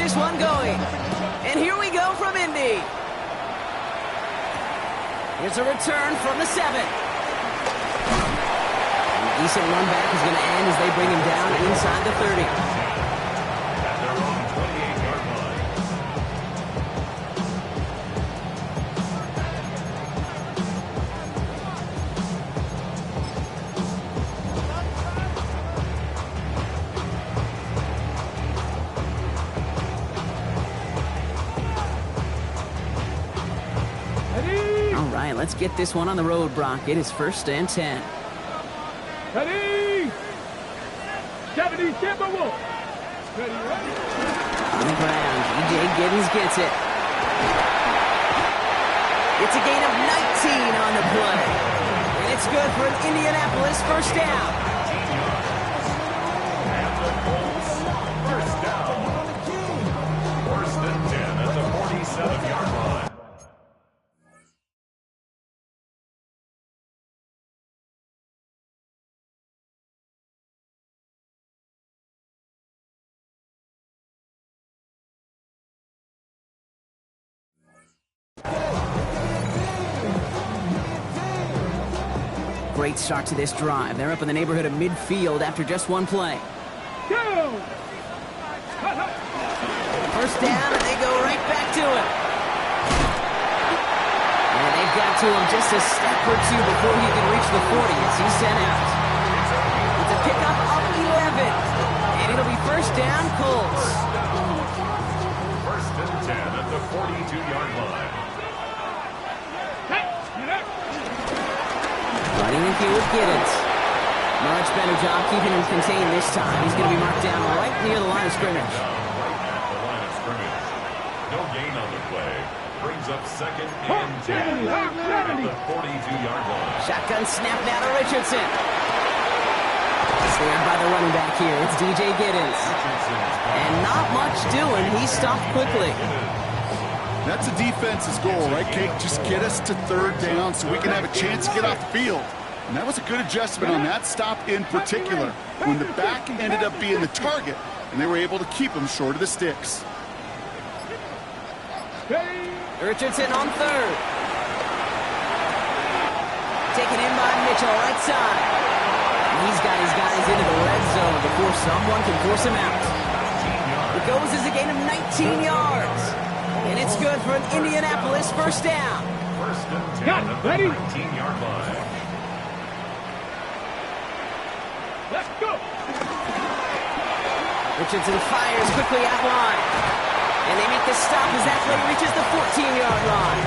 this one going. And here we go from Indy. Here's a return from the 7. A decent run back is going to end as they bring him down inside the 30. Let's get this one on the road, Brock. It is 1st and 10. Ready! 70 Timberwolves. Ready, ready. On the ground, DJ Giddens gets it. It's a gain of 19 on the play. And it's good for an Indianapolis first down. First down. 1st and 10 at the 47-yard line. Great start to this drive. They're up in the neighborhood of midfield after just one play. Go! First down, and they go right back to him. And they've got to him just a step or two before he can reach the 40 as he's sent out. It's a pickup of 11. And it'll be first down, Colts. 1st and 10 at the 42-yard line. Running in here with Giddens. Much better job keeping him contained this time. He's going to be marked down right near the line of scrimmage. Right at the line of scrimmage. No gain on the play. Brings up 2nd and 10 at the 42-yard line. Shotgun snap now to Richardson. Snared by the running back here. It's DJ Giddens. And not much doing. He stopped quickly. That's a defense's goal, right, Cake? Just get us to 3rd down so we can have a chance to get off the field. And that was a good adjustment on that stop in particular, when the back ended up being the target, and they were able to keep him short of the sticks. Richardson on 3rd. Taken in by Mitchell, right side. And he's got his guys into the red zone before someone can force him out. It goes as a gain of 19 yards. And it's good for an Indianapolis first down. 1st and 10 at the 19-yard line. Let's go! Richardson fires quickly out wide. And they make the stop as that play reaches the 14-yard line.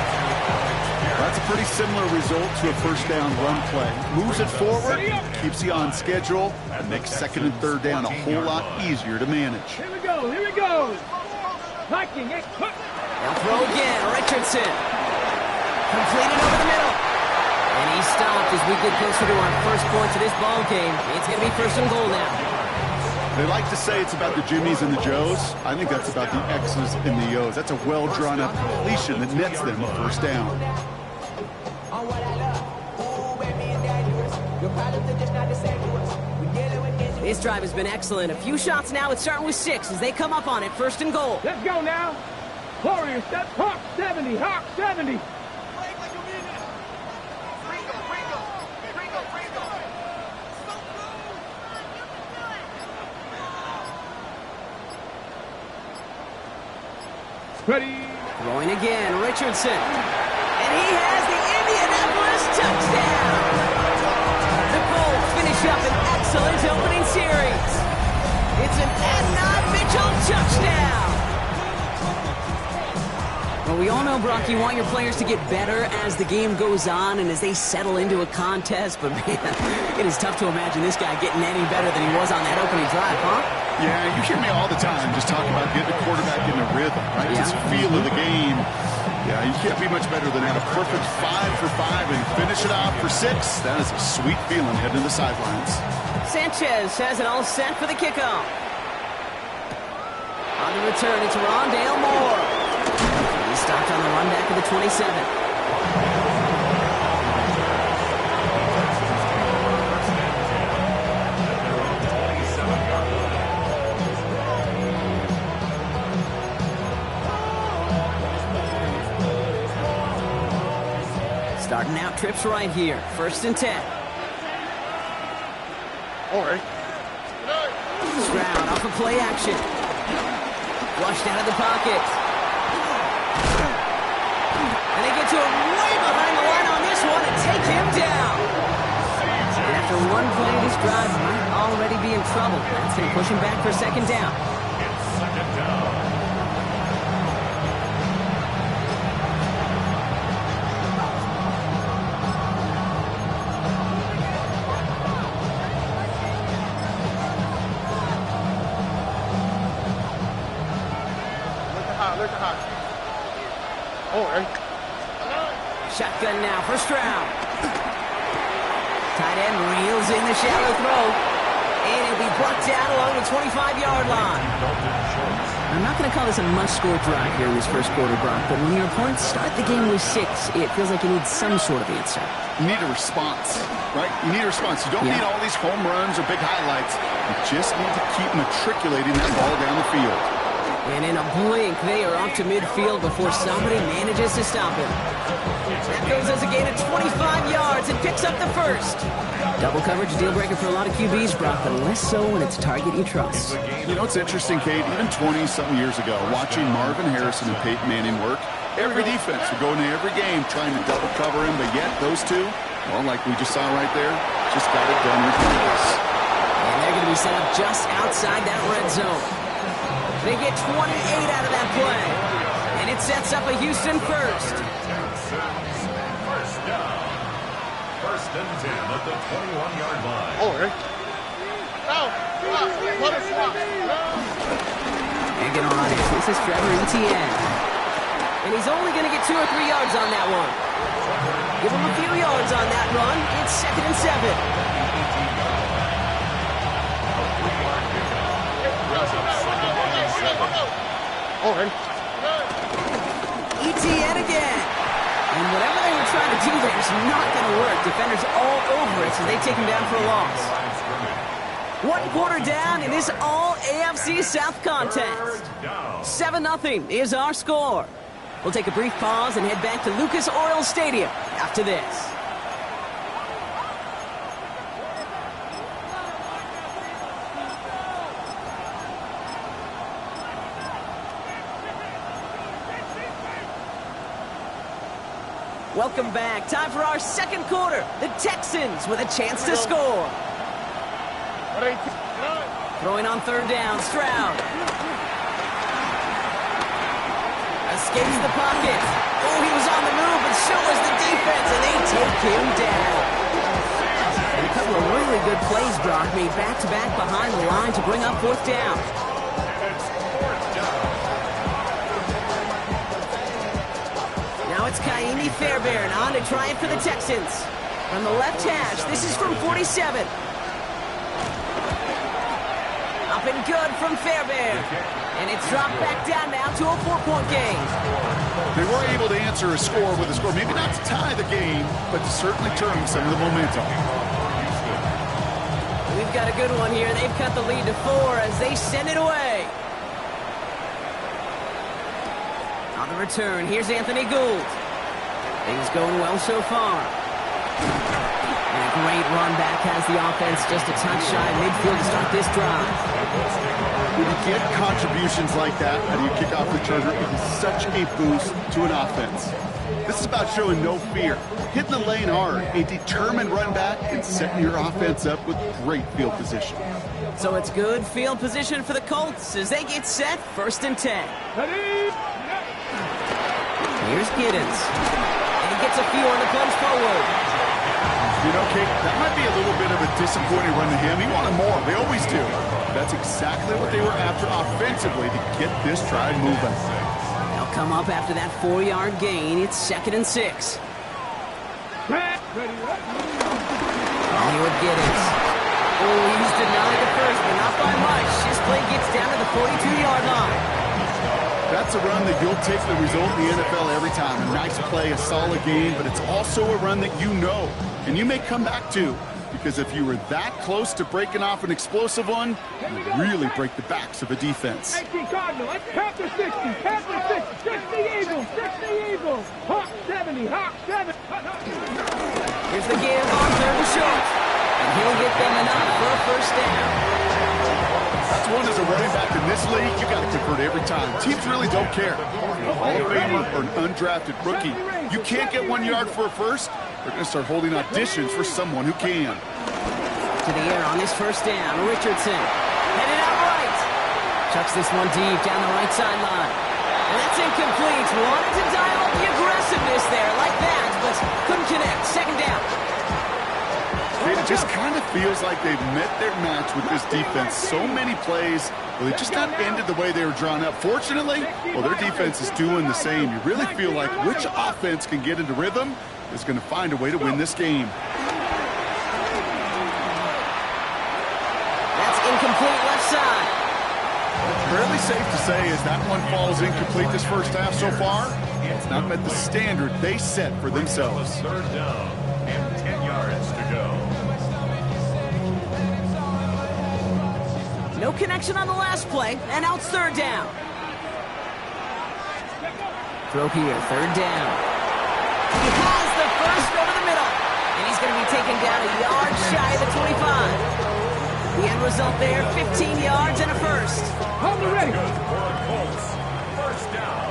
That's a pretty similar result to a first down run play. Moves it forward, keeps you on schedule, and makes 2nd and 3rd down a whole lot easier to manage. Here we go, here we go! Hiking it, hook! They'll throw again, Richardson. Completed over the middle. And he stopped as we get closer to our first points of this ball game. It's going to be 1st and goal now. They like to say it's about the Jimmies and the Joes. I think that's about the X's and the O's. That's a well-drawn-up completion that nets them a first down. This drive has been excellent. A few shots now. It's starting with 6 as they come up on it. 1st and goal. Let's go now! Warriors, that's Hawk 70, Hawk 70! Ready? Throwing again, Richardson. And he has the Indianapolis touchdown! The Colts finish up an excellent opening series. It's an Adnan Mitchell touchdown! Well, we all know, Brock, you want your players to get better as the game goes on and as they settle into a contest, but man, it is tough to imagine this guy getting any better than he was on that opening drive, huh? Yeah, you hear me all the time just talking about getting the quarterback in a rhythm, right? Yeah. Just feel of the game. Yeah, you can't be much better than have a perfect 5 for 5 and finish it off for 6. That is a sweet feeling heading to the sidelines. Sanchez has it all set for the kickoff. On the return, it's Rondale Moore. He stopped on the run back of the 27. Starting out trips right here. 1st and 10. All right. Stroud off of play action. Flushed out of the pocket. And they get to him way behind the line on this one and take him down. And after one play, this drive might already be in trouble. That's going to push him back for 2nd down. It's 2nd down. All right. Shotgun now for Stroud. Tight end reels in the shallow throw. And it'll be brought down along the 25-yard line. I'm not going to call this a must-score drive here in this 1st quarter, Brock, but when your opponents start the game with 6, it feels like you need some sort of answer. You need a response, right? You need a response. You don't need all these home runs or big highlights. You just need to keep matriculating that ball down the field. And in a blink, they are off to midfield before somebody manages to stop him. That goes as a gain of 25 yards and picks up the 1st. Double coverage, deal breaker for a lot of QBs, Brock, but less so when it's a target you trust. You know, it's interesting, Kate, even 20-something years ago, watching Marvin Harrison and Peyton Manning work, every defense would go into every game trying to double cover him, but yet those two, well, like we just saw right there, just got it done regardless. And they're going to be set up just outside that red zone. They get 28 out of that play. And it sets up a Houston 1st. 1st down. 1st and 10 at the 21-yard line. All right. Let us walk. Hanging on it. This is Trevor Etienne. And he's only going to get 2 or 3 yards on that one. Give him a few yards on that run. It's 2nd and 7. All right. Etienne again. And whatever they were trying to do there is not going to work. Defenders all over it, so they take him down for a loss. 1 quarter down in this all-AFC South contest. 7-0 is our score. We'll take a brief pause and head back to Lucas Oil Stadium after this. Welcome back. Time for our 2nd quarter. The Texans with a chance to score. Throwing on 3rd down, Stroud. Escapes the pocket. Oh, he was on the move, but so was the defense, and they take him down. And a couple of really good plays, Brock, made back-to-back behind the line to bring up 4th down. Now it's Kaimi Fairbairn on to try it for the Texans. From the left hash, this is from 47. Up and good from Fairbairn. And it's dropped back down now to a 4-point game. They were able to answer a score with a score, maybe not to tie the game, but to certainly turn some of the momentum. We've got a good one here. They've cut the lead to 4 as they send it away. On the return, here's Anthony Gould. Things going well so far. And a great run back has the offense just a touch shy of midfield to start this drive. When you get contributions like that, how do you kick off returner? It is such a boost to an offense. This is about showing no fear, hitting the lane hard, a determined run back, and setting your offense up with great field position. So it's good field position for the Colts as they get set 1st and 10. Here's Giddens. And he gets a few on the punch forward. You know, Kate, that might be a little bit of a disappointing run to him. He wanted more. They always do. That's exactly what they were after offensively to get this drive moving. They'll come up after that 4-yard gain. It's 2nd and 6. Hollywood Giddens. Oh, he's denied the first, but not by much. This play gets down to the 42-yard line. That's a run that you'll take the result in the NFL every time. A nice play, a solid game, but it's also a run that you know, and you may come back to. because if you were that close to breaking off an explosive one, you really break the backs of a defense. 18 Cardinal, let's count to 60, count to 60, 60 Eagles, 60 Eagles, Hawk 70, Hawk 70. Here's the give on 3rd and short. And he'll get them enough for a first down. That's one as a running back in this league, you got to convert every time. Teams really don't care. A Hall of Famer or an undrafted rookie, you can't get 1 yard for a first, they're going to start holding auditions for someone who can. To the air on this first down. Richardson headed out right. Chucks this one deep down the right sideline. And that's incomplete. Wanted to dial up the aggressiveness there like that, but couldn't connect. Second down. It just kind of feels like they've met their match with this defense. So many plays, well, they just got ended the way they were drawn up. Fortunately, well, their defense is doing the same. You really feel like which offense can get into rhythm is going to find a way to win this game. That's incomplete left side. Fairly safe to say as that one falls incomplete this first half so far, it's not met the standard they set for themselves. 3rd down and 10 yards to go. No connection on the last play, and now it's 3rd down. Throw here, 3rd down. He has the first over the middle, and he's going to be taken down a yard shy of the 25. The end result there, 15 yards and a first. Hold it ready. Good for the Colts. First down.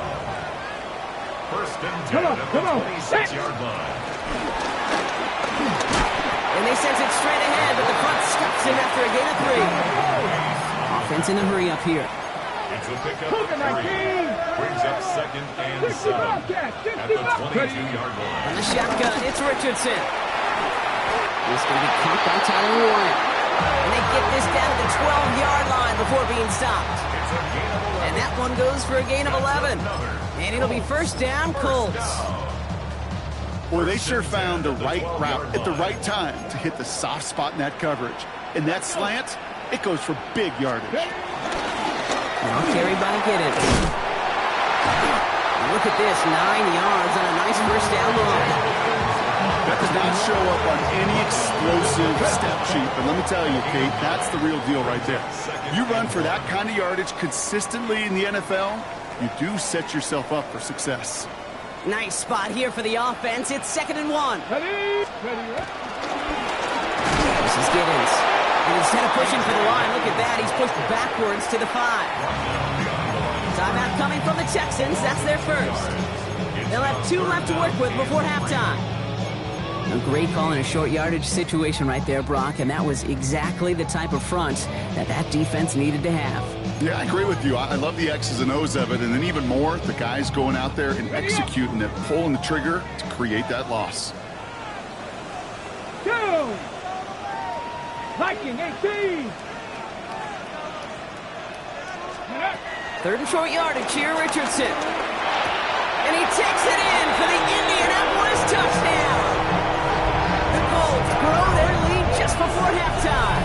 First and 10 Come on, at come on. the 26-yard line. And they sense it straight ahead, but the front stops him after a gain of 3. Offense in a hurry up here. It's a pickup of 3. Brings up 2nd and 7 at the 22-yard line. On the shotgun, it's Richardson. He's going to be caught by Tyler Warren. And they get this down to the 12-yard line before being stopped. It's a gain of 11. And that one goes for a gain of 11. And it'll be first down, Colts. Boy, they sure found the right route at the right time to hit the soft spot in that coverage. And that slant, it goes for big yardage. Now carried by Giddens. Look at this, 9 yards on a nice first down run. That does not show up on any explosive step sheet. But let me tell you, Kate, that's the real deal right there. You run for that kind of yardage consistently in the NFL, you do set yourself up for success. Nice spot here for the offense. It's 2nd and 1. Ready. This is Giddens. And instead of pushing for the line, look at that. He's pushed backwards to the 5. Timeout coming from the Texans. That's their first. They'll have 2 left to work with before halftime. A great call in a short yardage situation right there, Brock, and that was exactly the type of front that defense needed to have. Yeah, I agree with you. I love the X's and O's of it, and then even more, the guys going out there and executing it, pulling the trigger to create that loss. Go! Viking 18. 3rd and short yardage here, Richardson. And he takes it in for the Indianapolis touchdown. The Colts grow their lead just before halftime.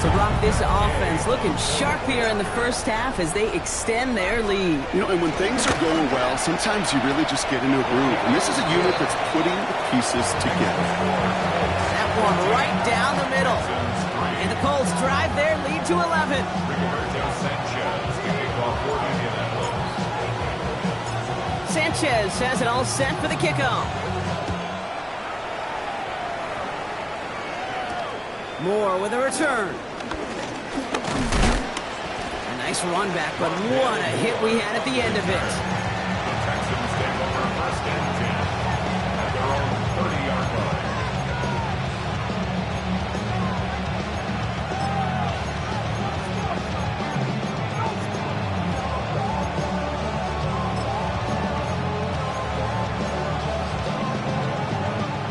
So, Brock, this offense looking sharp here in the first half as they extend their lead. You know, and when things are going well, sometimes you really just get into a groove. And this is a unit that's putting the pieces together. That one right down the middle. And the Colts drive their lead to 11. Roberto Sanchez kicking off for Indianapolis. Sanchez has it all set for the kickoff. Moore with a return. A nice run back, but what a hit we had at the end of it. Texans take over first and 10 at their own 30-yard line.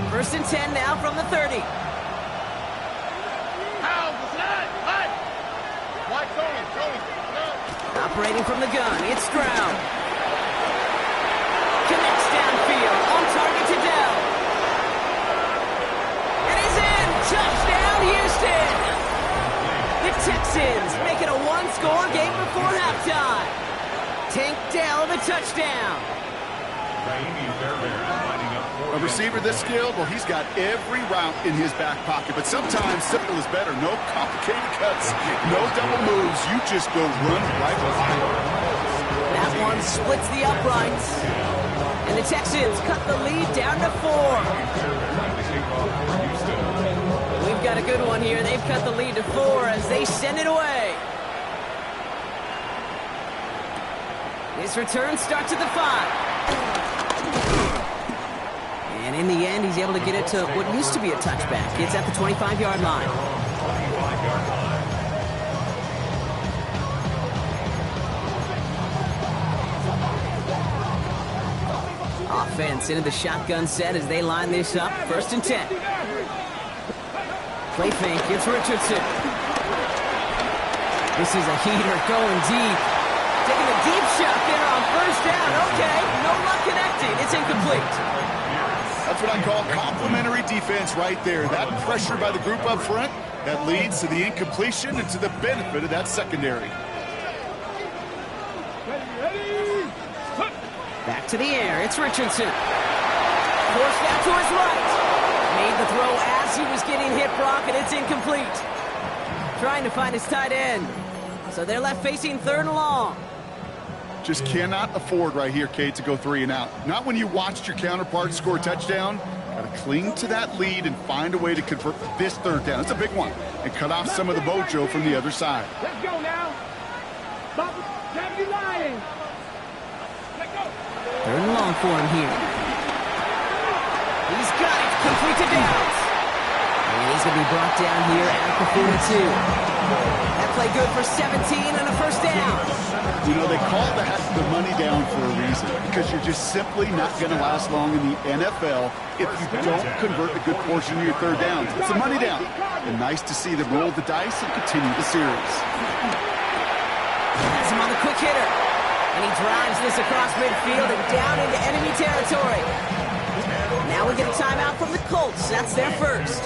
First and 10 now from the 30. Operating from the gun, it's Stroud. Connects downfield, on target to Dell. And he's in! Touchdown, Houston! The Texans make it a one-score game before halftime. Tank Dell, the touchdown. Raheem Fairbairn lining up A receiver this skilled, well, he's got every route in his back pocket. But sometimes simple is better. No complicated cuts, no double moves. You just go run right by it. That one splits the uprights. And the Texans cut the lead down to 4. We've got a good one here. They've cut the lead to 4 as they send it away. His return starts at the 5. And in the end, he's able to get it to what used to be a touchback. It's at the 25-yard line. 25-yard line. Offense into the shotgun set as they line this up. 1st and 10. Play fake. It's Richardson. This is a heater going deep. Taking a deep shot there on 1st down. Okay, no luck connecting. It's incomplete. That's what I call complimentary defense right there. That pressure by the group up front, that leads to the incompletion and to the benefit of that secondary. Back to the air. It's Richardson. Forced out to his right. Made the throw as he was getting hit, Brock, and it's incomplete. Trying to find his tight end. So they're left facing 3rd and long. Just cannot afford right here, Kate, to go 3 and out. Not when you watched your counterpart score a touchdown. Got to cling to that lead and find a way to convert this 3rd down. It's a big one. And cut off some of the mojo from the other side. Let's go now. Stop you lying. Let's go. 3rd and long for him here. He's got it. Complete to Downs. And he's going to be brought down here at the 42. That play good for 17 and a 1st down. You know, they call that the money down for a reason, because you're just simply not going to last long in the NFL if you don't convert a good portion of your 3rd downs. It's a money down. And nice to see them roll the dice and continue the series. Has him on the quick hitter. And he drives this across midfield and down into enemy territory. Now we get a timeout from the Colts. That's their 1st.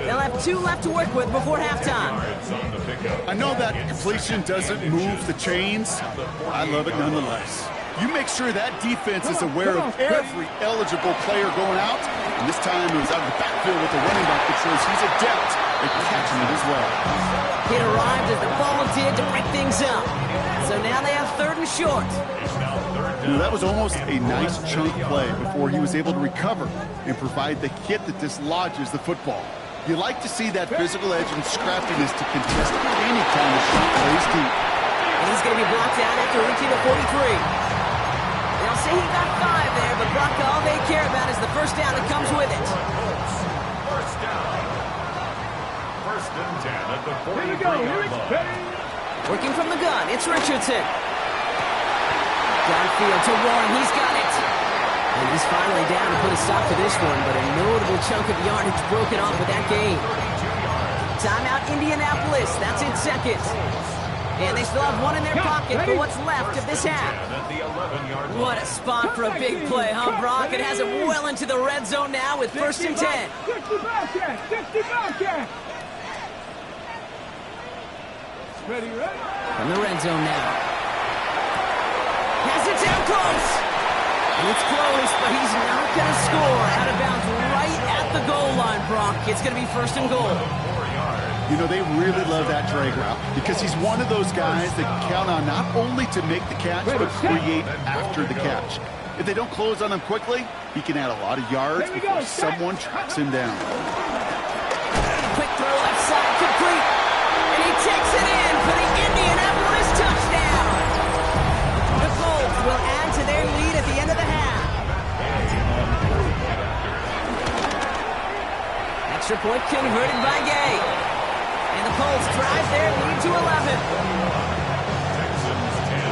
They'll have 2 left to work with before halftime. I know that completion doesn't move the chains. I love it nonetheless. You make sure that defense is aware of every eligible player going out. And this time it was out of the backfield with the running back that shows he's adept at catching it as well. It arrived as the ball did to break things up. So now they have 3rd and short. You know, that was almost a nice chunk play before he was able to recover and provide the hit that dislodges the football. You like to see that physical edge and scrappiness to contest any kind of shot plays deep. And he's going to be blocked out after reaching the 43. They'll say he got 5 there, but Brock, all they care about is the 1st down that comes with it. 1st down. 1st and 10 at the 43-yard line. Working from the gun, it's Richardson. Downfield to Warren, he's got it. And he's finally down to put a stop to this one, but a notable chunk of yardage broken off with that game. Timeout Indianapolis, that's in 2nd. And they still have 1 in their pocket for what's left of this half. What a spot for a big play, huh, Brock? It has it well into the red zone now with 1st and 10. 60 Bobcat. Ready? From the red zone now. Has it down close. And it's close, but he's not going to score. Out of bounds right at the goal line, Brock. It's going to be 1st and goal. You know, they really love that drag route because he's one of those guys that count on not only to make the catch, but create after the catch. If they don't close on him quickly, he can add a lot of yards before someone tracks him down. Quick throw left side, complete. And he takes it in for the Indianapolis touchdown. The Colts will add to their lead at the end of the half. Extra point converted by Gay. And the Colts drive their lead to 11. Texans 10.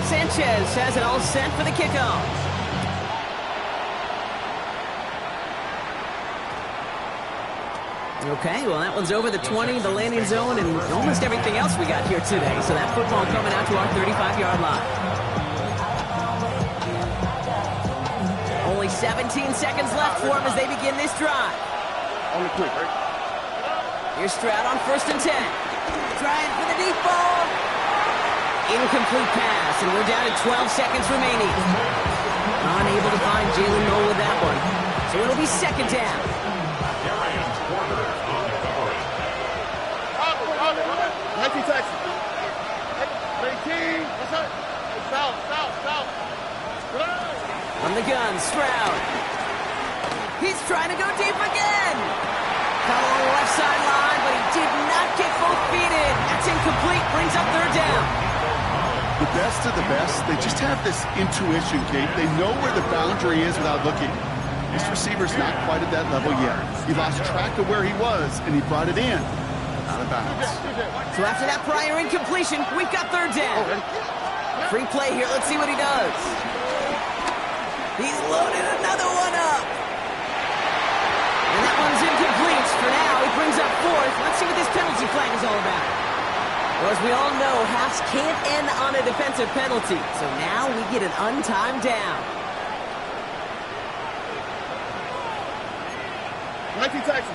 Sanchez has it all set for the kickoff. Okay, well, that one's over the 20, the landing zone, and almost everything else we got here today. So that football coming out to our 35-yard line. Only 17 seconds left for them as they begin this drive. On the quick, right? Here's Stroud on 1st and 10. Trying for the deep ball. Incomplete pass, and we're down to 12 seconds remaining. Unable to find Jalen Noel with that one. So it'll be second down. Darian Porter on the coverage. 19 Texas. 18. What's up? South. From the gun, Stroud. He's trying to go deep again. Caught along the left sideline, but he did not get both feet in. That's incomplete. Brings up third down. The best of the best, they just have this intuition, Kate. They know where the boundary is without looking. This receiver's not quite at that level yet. He lost track of where he was, and he brought it in. Out of bounds. So after that prior incompletion, we've got third down. Free play here. Let's see what he does. He's loaded another one up. And that one's incomplete. For now, he brings up fourth. Let's see what this penalty flag is all about. Well, as we all know, halves can't end on a defensive penalty. So now we get an untimed down. 19 Texas.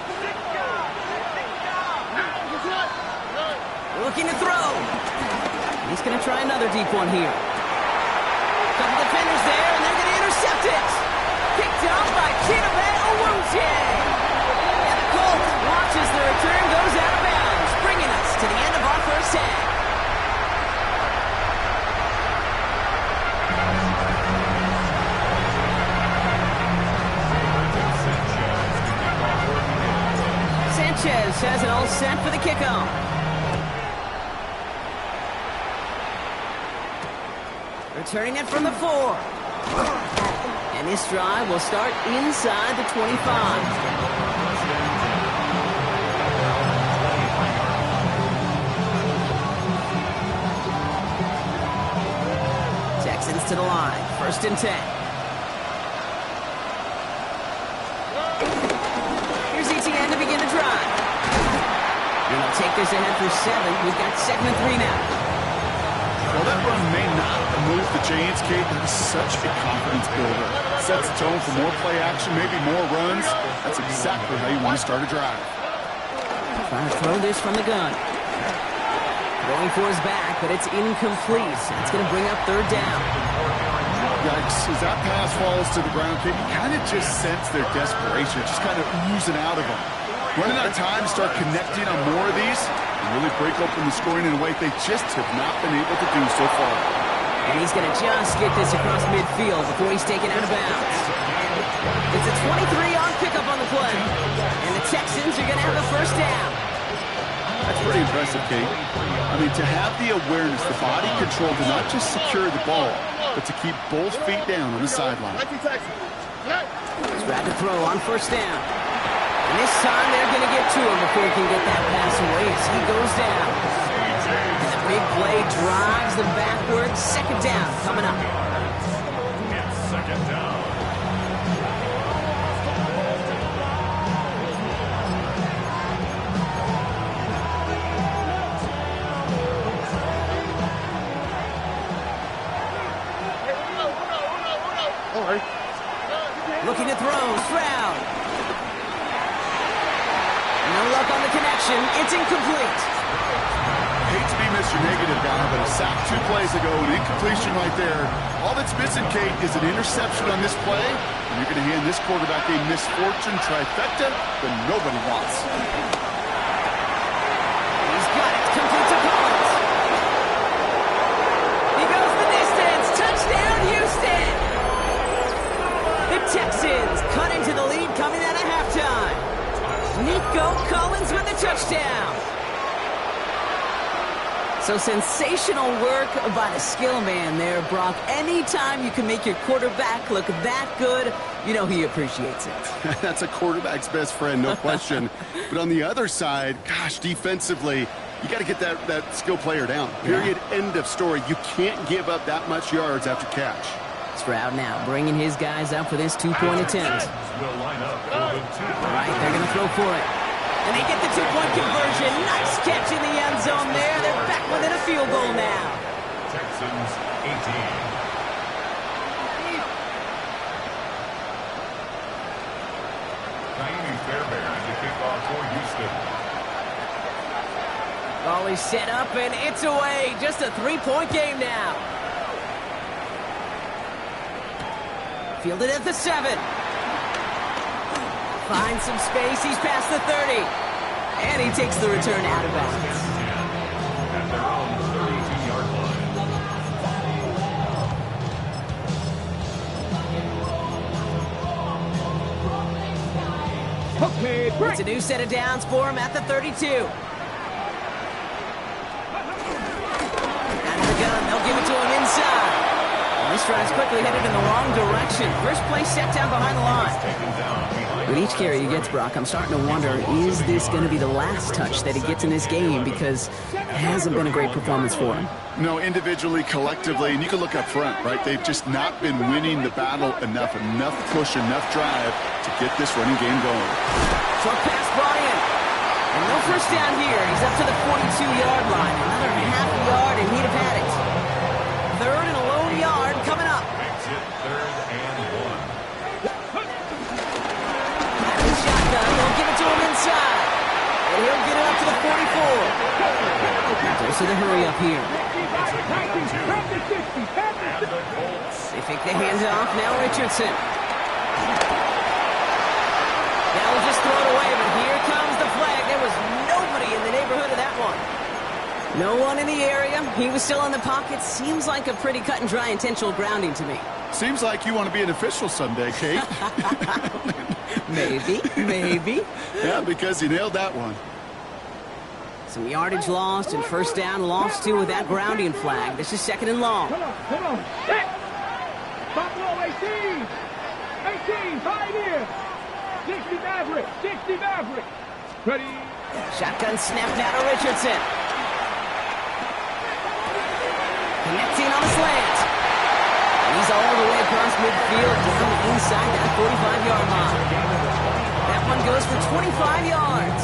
Looking to throw. He's going to try another deep one here. Couple defenders there, and they're going to intercept it. Picked up by Chidobe Awuzie. And the Colts watches the return goes out of bounds, bringing us to the end of our first half. Sanchez has it all set for the kickoff. Returning it from the 4. And this drive will start inside the 25. Texans to the line. First and 10. Here's ETN to begin the drive. And they'll take this ahead for 7. We've got 2nd and 3 now. Well, that run may not move the chains, Kate. That is such a confidence builder. Sets the tone for more play action, maybe more runs. That's exactly how you want to start a drive. Trying to throw this from the gun. Going for his back, but it's incomplete. That's going to bring up third down. Yikes. As that pass falls to the ground, Kate, you kind of just sense their desperation, just kind of oozing out of them. Running out of time to start connecting on more of these and really break open the scoring in a way they just have not been able to do so far. And he's going to just get this across midfield before he's taken out of bounds. It's a 23-yard pickup on the play. And the Texans are going to have the first down. That's pretty impressive, Kate. I mean, to have the awareness, the body control to not just secure the ball, but to keep both feet down on the sideline. Stroud to throw on first down. And this time they're going to get to him before he can get that pass away as he goes down. And the big play drives them backwards. Second down coming up. It's second down. Looking to throw, Stroud. No luck on the connection. It's incomplete. Hate to be Mr. Negative guy, but a sack 2 plays ago, an incompletion right there. All that's missing, Kate, is an interception on this play, and you're going to hand this quarterback a misfortune trifecta that nobody wants. He's got it. Complete to Collins. He goes the distance. Touchdown, Houston. The Texans cut into the lead coming out of halftime. Nico Collins with the touchdown. So sensational work by the skill man there, Brock. Anytime you can make your quarterback look that good, you know he appreciates it. That's a quarterback's best friend, no question. But on the other side, gosh, defensively, you got to get that skill player down. Period. Yeah. End of story. You can't give up that much yards after catch. Stroud now bringing his guys out for this 2-point attempt. Will line up for the 2-point. All right, they're going to throw for it. And they get the 2-point conversion. Nice catch in the end zone there. They're back within a field goal now. Texans 18. Naimi Fairbairn to kick off for Houston. Volley set up, and it's away. Just a three-point game now. Fielded at the 7. Finds some space. He's past the 30. And he takes the return out of bounds. At their own 32-yard line. Okay, break. It's a new set of downs for him at the 32. Out of the gun, they'll give it to him inside. And this drive's quickly headed in the wrong direction. First play set down behind the line. With each carry he gets, Brock, I'm starting to wonder, is this going to be the last touch that he gets in this game? Because it hasn't been a great performance for him. No, individually, collectively, and you can look up front, right? They've just not been winning the battle enough push, enough drive to get this running game going. Short pass brought in. And no first down here. He's up to the 42-yard line. Another half yard, and he'd have had it. Third and a lone yard coming up. Makes it 3rd and 1. Shotgun, they'll give it to him inside. And he'll get it up to the 44. Dose of the hurry up here. They fake the hands off. Now Richardson. Now we'll just throw it away, but here comes the flag. There was nobody in the neighborhood of that one. No one in the area. He was still in the pocket. Seems like a pretty cut and dry intentional grounding to me. Seems like you want to be an official someday, Kate. Maybe. Yeah, because you nailed that one. Some yardage lost and first down lost too with that grounding flag. This is 2nd and long. Come on. Hit. Buffalo 18. 18, 5 here. 60 Maverick. Ready. Shotgun snap now to Richardson. Connecting on the slant. And he's all the way across midfield down inside that 45-yard line. That one goes for 25 yards.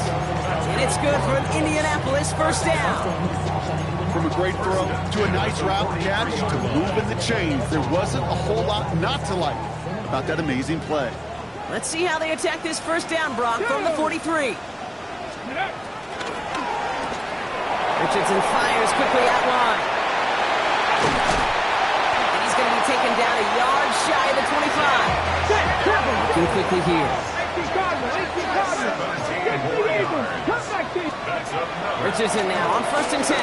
And it's good for an Indianapolis first down. From a great throw to a nice route catch to moving the chains, there wasn't a whole lot not to like about that amazing play. Let's see how they attack this first down, Brock, from the 43. Richardson fires quickly out wide. And he's going to be taken down a yard shy of the 25. Looking quickly here. Richardson now on 1st and 10.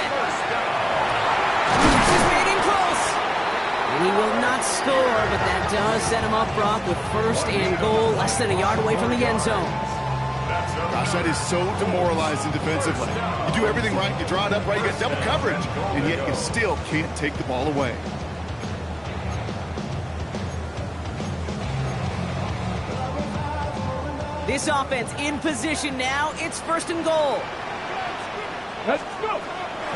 He's made in close. And he will not score, but that does set him up, Brock, with 1st and goal, less than a yard away from the end zone. Gosh, that is so demoralizing defensively. You do everything right, you draw it up right, you got double coverage, and yet you still can't take the ball away. This offense in position now. It's 1st and goal. Let's go.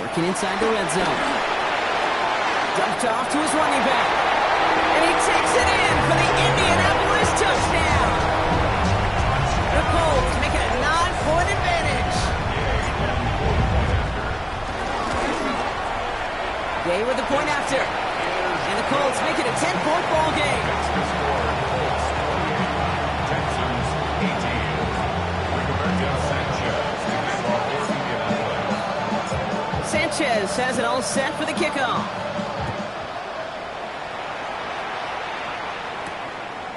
Working inside the red zone. Dumped off to his running back. And he takes it in for the Indianapolis touchdown. The Colts make it a 9-point advantage. Gay with the point after. And the Colts make it a 10-point ball game. Sanchez has it all set for the kickoff.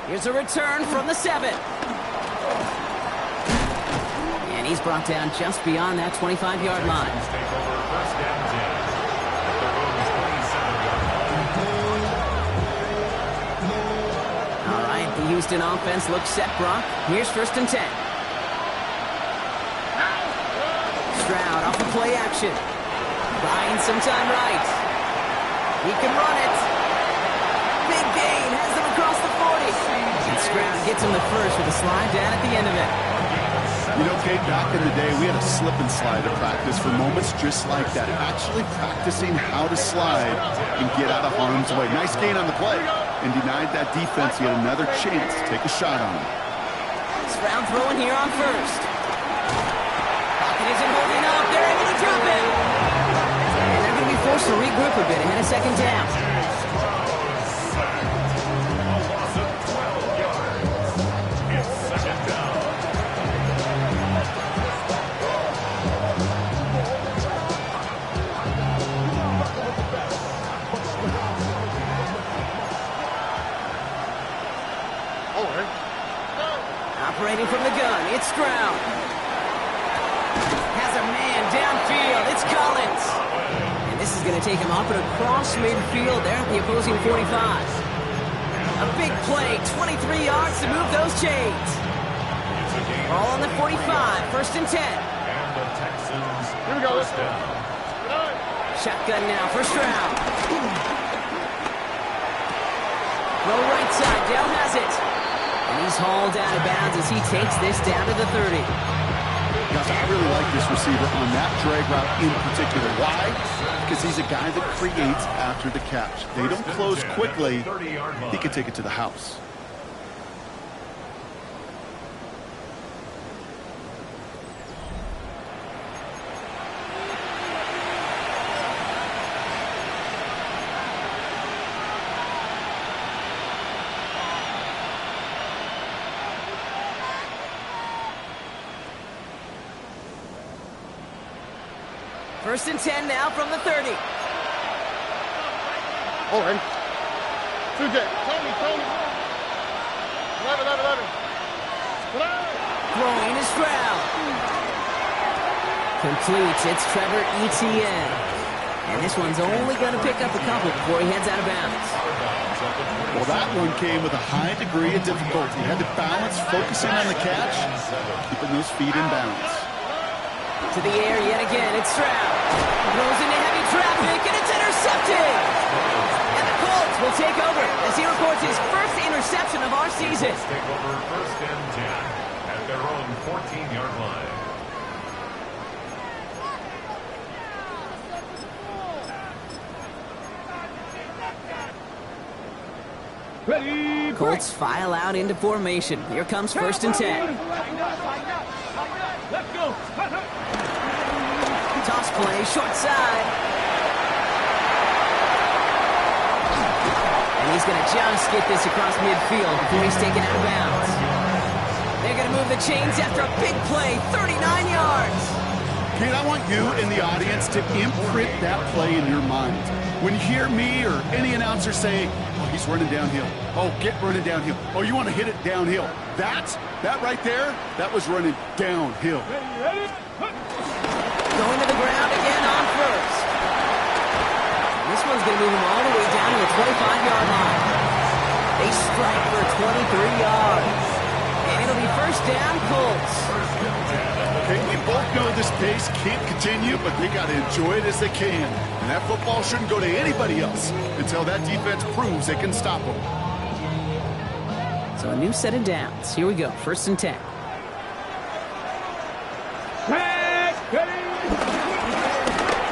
Here's a return from the 7. And he's brought down just beyond that 25-yard line. All right, the Houston offense looks set, Brock. Here's 1st and 10. Stroud off the play action. Buying some time right. He can run it. Big gain has them across the 40. And Stroud gets him the first with a slide down at the end of it. You know, Kate, back in the day, we had a slip and slide to practice for moments just like that. Actually practicing how to slide and get out of harm's way. Nice gain on the play. And denied that defense yet another chance to take a shot on him. Stroud throwing here on 1st. Pocket isn't holding up. They're able to drop it. And they're going to be forced to regroup a bit ahead of 2nd down. Operating from the gun, it's Stroud. Has a man downfield, it's Collins. And this is going to take him up and across midfield there at the opposing 45. A big play, 23 yards to move those chains. Ball on the 45, first and 10. And the Texans Here we go. first down. Shotgun now for Stroud. Throw right side, Dell has it. And he's hauled out of bounds as he takes this down to the 30. Guys, I really like this receiver on that drag route in particular. Why? Because he's a guy that creates after the catch. They don't close quickly. He can take it to the house. First and 10 now from the 30. Hold on. 2J. Tony. 11. Throwing is Stroud. Completes. It's Trevor Etienne. And this one's only going to pick up a couple before he heads out of bounds. Well, that one came with a high degree of difficulty. He had to balance, focusing on the catch, keeping those feet in bounds. To the air yet again, it's Stroud. Throws into heavy traffic, and it's intercepted! And the Colts will take over as he records his first interception of our season. Take over first and 10 at their own 14-yard line. Ready. Colts file out into formation. Here comes first and 10. Let's go. Toss play, short side. And he's going to just get this across midfield before he's taken out of bounds. They're going to move the chains after a big play, 39 yards. Kate, I want you in the audience to imprint that play in your mind. When you hear me or any announcer say, oh, he's running downhill. Oh, get running downhill. Oh, you want to hit it downhill. That right there, that was running downhill. Ready. Going to the ground again on first. This one's going to move him all the way down to the 25-yard line. They strike for 23 yards. And it'll be first down, Colts. Okay, we both know this pace can't continue, but they got to enjoy it as they can. And that football shouldn't go to anybody else until that defense proves they can stop them. So a new set of downs. Here we go, first and 10.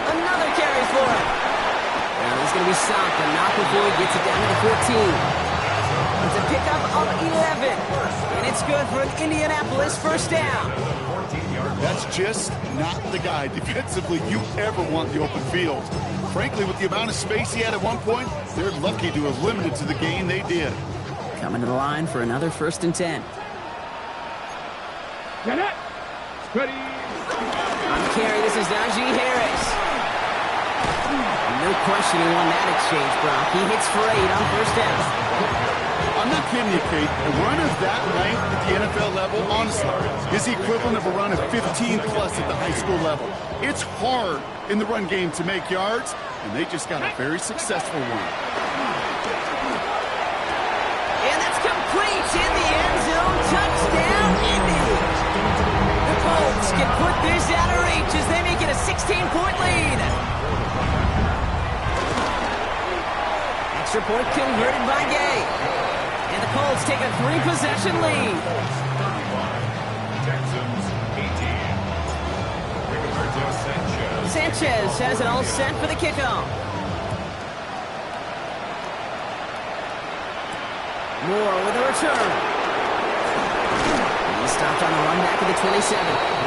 Another carry for him. Now he's going to be stopped, but not before he gets it down to the 14. It's a pickup of 11. And it's good for an Indianapolis first down. That's just not the guy defensively you ever want the open field. Frankly, with the amount of space he had at one point, they're lucky to have limited to the gain they did. Coming to the line for another first and 10. Ready. On the carry, this is Najee Harris. No question he won that exchange, Brock. He hits for 8 on first down. I'm not kidding you, Kate. A run of that length at the NFL level, honestly, is the equivalent of a run of 15-plus at the high school level. It's hard in the run game to make yards, and they just got a very successful one. And that's complete in the end zone. Touchdown, Indy. The Colts can put this out of reach as they make it a 16-point lead. Extra point converted by Gay. And the Colts take a 3-possession lead. Texans 18. Rigoberto Sanchez. Sanchez has it all set for the kickoff. Moore with a return. He stopped on the run back at the 27.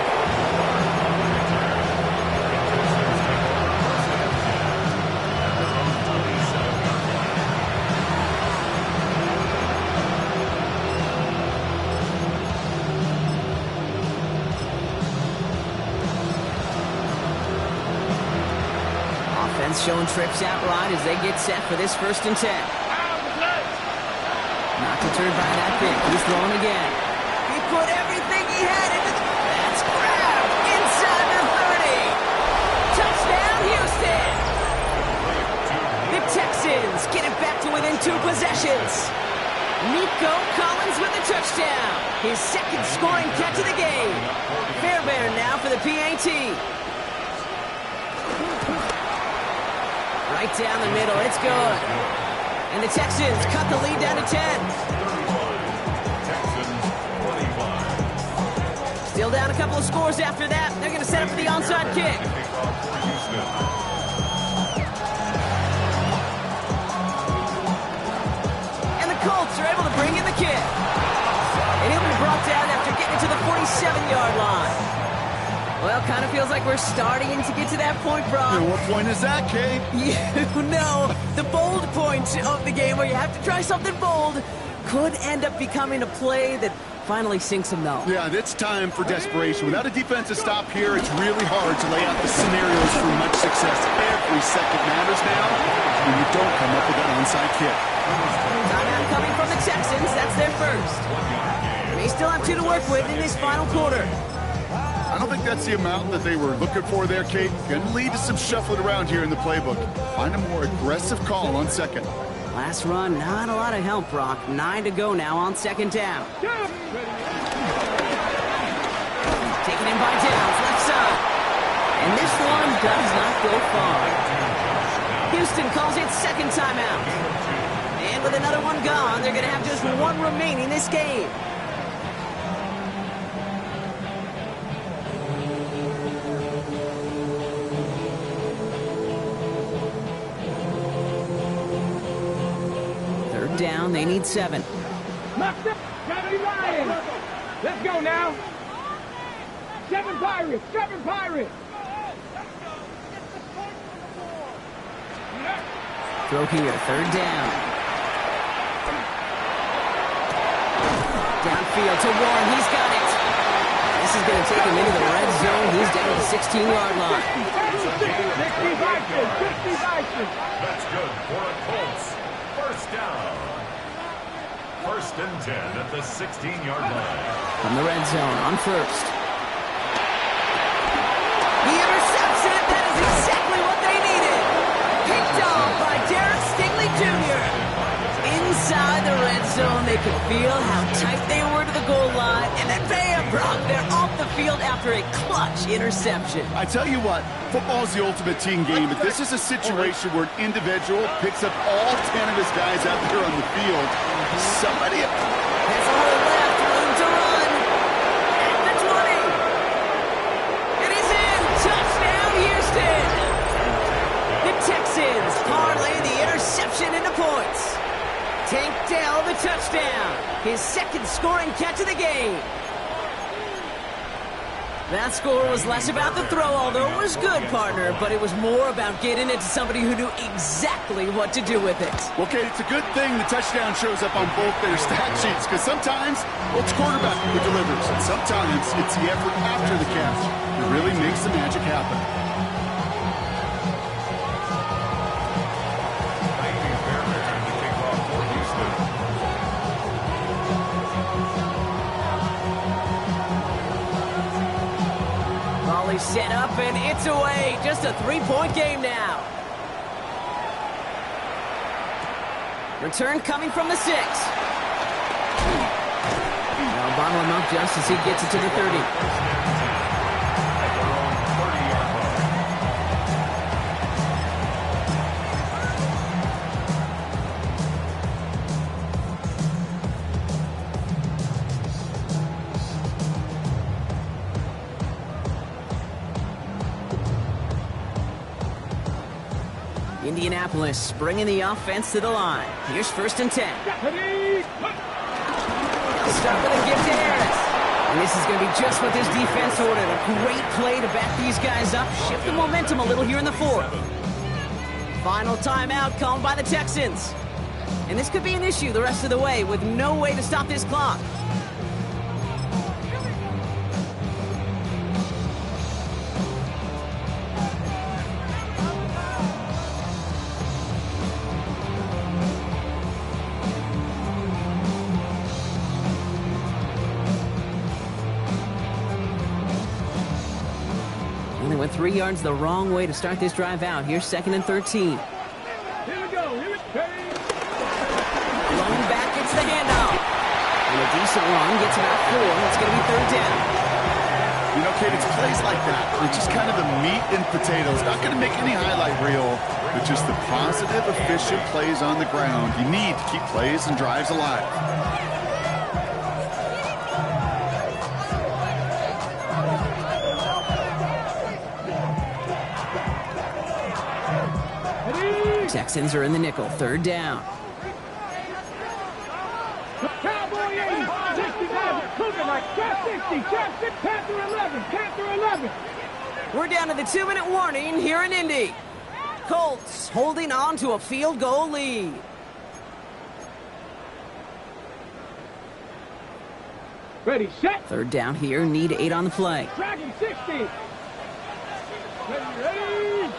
Showing trips out right as they get set for this first and 10. Knocked to undeterred by that pick. He's throwing again. He put everything he had into the... That's grabbed inside the 30. Touchdown, Houston. The Texans get it back to within 2 possessions. Nico Collins with a touchdown. His second scoring catch of the game. Fairbairn now for the PAT. Right down the middle. It's good. And the Texans cut the lead down to 10. Still down a couple of scores after that. They're going to set up for the onside kick. And the Colts are able to bring in the kick. And he'll be brought down after getting to the 47-yard line. Well, kind of feels like we're starting to get to that point, Brock. And what point is that, Kate? You know, the bold point of the game where you have to try something bold could end up becoming a play that finally sinks them, though. Yeah, it's time for desperation. Without a defensive stop here, it's really hard to lay out the scenarios for much success. Every second matters now when you don't come up with that onside kick. Timeout coming from the Texans. That's their first. They still have 2 to work with in this final quarter. I don't think that's the amount that they were looking for there, Kate. Going to lead to some shuffling around here in the playbook. Find a more aggressive call on second. Last run, not a lot of help, Brock. 9 to go now on second down. Taken in by Downs, left side. And this one does not go far. Houston calls it second timeout. And with another one gone, they're going to have just 1 remaining this game. Down, they need 7. Knocked up, Johnny Lions. Let's go now. 7 Pirates, 7 Pirates. Throw here, 3rd down. Downfield to Warren, he's got it. This is going to take him into the red zone. He's down at the 16-yard line. 60 That's good for a Colts. First down. 1st and 10 at the 16-yard line. From the red zone on 1st. He intercepts it. That is exactly what they needed. Picked off by Derek Stingley Jr. Inside the red zone, they could feel how tight they were to the goal line. And then bam, Brock, they're off the field after a clutch interception. I tell you what, football is the ultimate team game, but this is a situation where an individual picks up all 10 of his guys out there on the field. Somebody has a hole left, room to run. At the 20. It is in. Touchdown, Houston. The Texans parlay the interception into points. Tank Dell the touchdown. His second scoring catch of the game. That score was less about the throw, although it was good, partner, but it was more about getting it to somebody who knew exactly what to do with it. Okay, it's a good thing the touchdown shows up on both their stat sheets, because sometimes, well, it's quarterback who delivers, and sometimes it's the effort after the catch that really makes the magic happen. Set up and it's away. Just a 3-point game now. Return coming from the 6. Now bottle him up just as he gets it to the 30. Indianapolis bringing the offense to the line. Here's 1st and 10. They'll start with a gift to Harris. And this is going to be just what this defense ordered. A great play to back these guys up. Shift the momentum a little here in the 4th. Final timeout called by the Texans. And this could be an issue the rest of the way with no way to stop this clock. went 3 yards the wrong way to start this drive out. Here's 2nd and 13. Here we go. Here we go. Going back, gets the handoff. And a decent run, gets about 4. It's going to be 3rd down. You know, Kate, it's plays like that. It's just kind of the meat and potatoes. Not going to make any highlight reel, but just the positive, efficient plays on the ground. You need to keep plays and drives alive. Texans are in the nickel. 3rd down. Cowboy 80, 65, cooking like Cat 60, Cat 6, Panther 11, Panther 11. We're down to the 2-minute warning here in Indy. Colts holding on to a field goal lead. Ready, set. 3rd down here. Need 8 on the play. Dragon 60. Ready.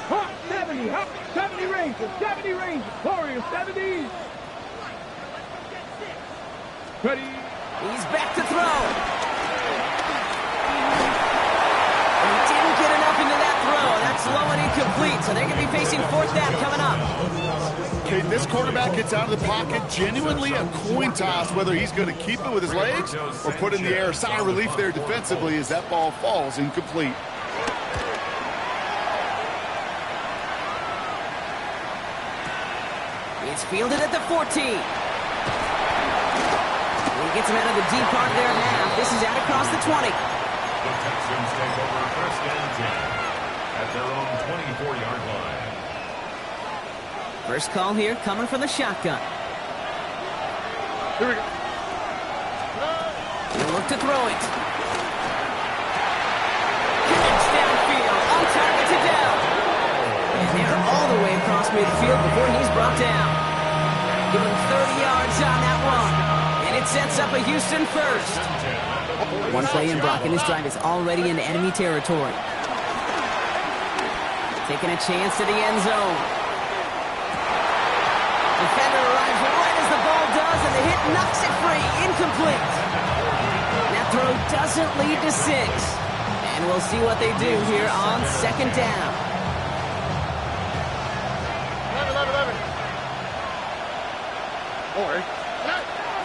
Hawk 70, Hawk 70 Rangers, 70 Rangers, Warriors 70. Ready. He's back to throw. He didn't get enough into that throw. That's low and incomplete, so they're going to be facing 4th down coming up. Okay, this quarterback gets out of the pocket, genuinely a coin toss, whether he's going to keep it with his legs or put in the air. Sigh of relief there defensively as that ball falls incomplete. It's fielded at the 14. He gets him out of the deep part of their half. This is out across the 20. The Texans take over 1st and 10 at their own 24-yard line. First call here coming from the shotgun. Here we go. He'll look to throw it. Connects downfield. On target to down. And they're all the way across midfield before he's brought down. Give him 30 yards on that one. And it sets up a Houston first. One play in Brock, and his drive is already in enemy territory. Taking a chance to the end zone. Defender arrives right as the ball does, and the hit knocks it free. Incomplete. That throw doesn't lead to 6. And we'll see what they do here on 2nd down. 11.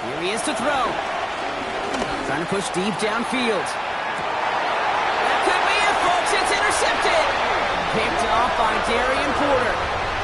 Here he is to throw. Trying to push deep downfield. That could be it, folks. It's intercepted. Picked off by Darian Porter.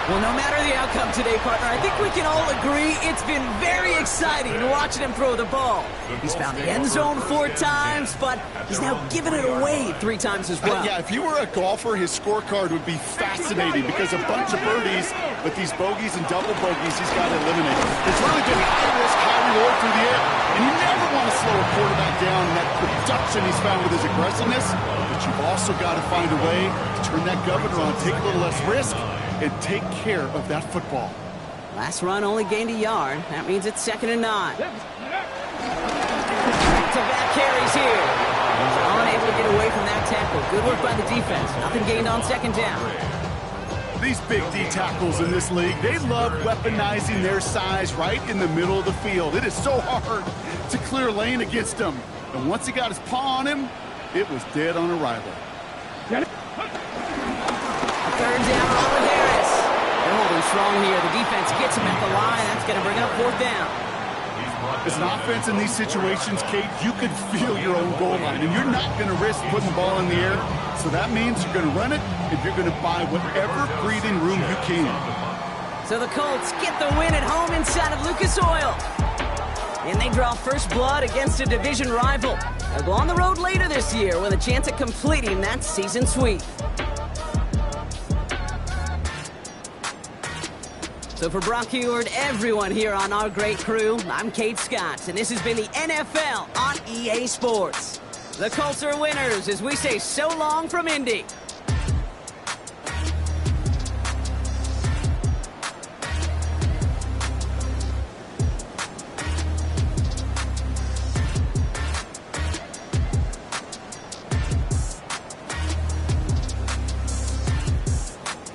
Well, no matter the outcome today, partner, I think we can all agree it's been very exciting watching him throw the ball. He's found the end zone 4 times, but he's now given it away 3 times as well. Yeah, if he were a golfer, his scorecard would be fascinating because a bunch of birdies, but these bogeys and double bogeys he's got to eliminate. It's really been high risk, high reward through the air, and you never want to slow a quarterback down in that production he's found with his aggressiveness, but you've also got to find a way to turn that governor on, take a little less risk, and take care of that football. Last run only gained a yard. That means it's 2nd and 9. Back-to-back carries here. He's unable to get away from that tackle. Good work by the defense. Nothing gained on 2nd down. These big D tackles in this league, they love weaponizing their size right in the middle of the field. It is so hard to clear lane against them. And once he got his paw on him, it was dead on arrival. 3rd down, Robert Harris. They're holding strong here. The defense gets him at the line. That's going to bring up 4th down. As an offense in these situations, Kate, you could feel your own goal line, and you're not going to risk putting the ball in the air. So that means you're going to run it, and you're going to buy whatever breathing room you can. So the Colts get the win at home inside of Lucas Oil. And they draw first blood against a division rival. They'll go on the road later this year with a chance at completing that season sweep. So for Brock Huard, everyone here on our great crew, I'm Kate Scott, and this has been the NFL on EA Sports. The Colts are winners as we say so long from Indy.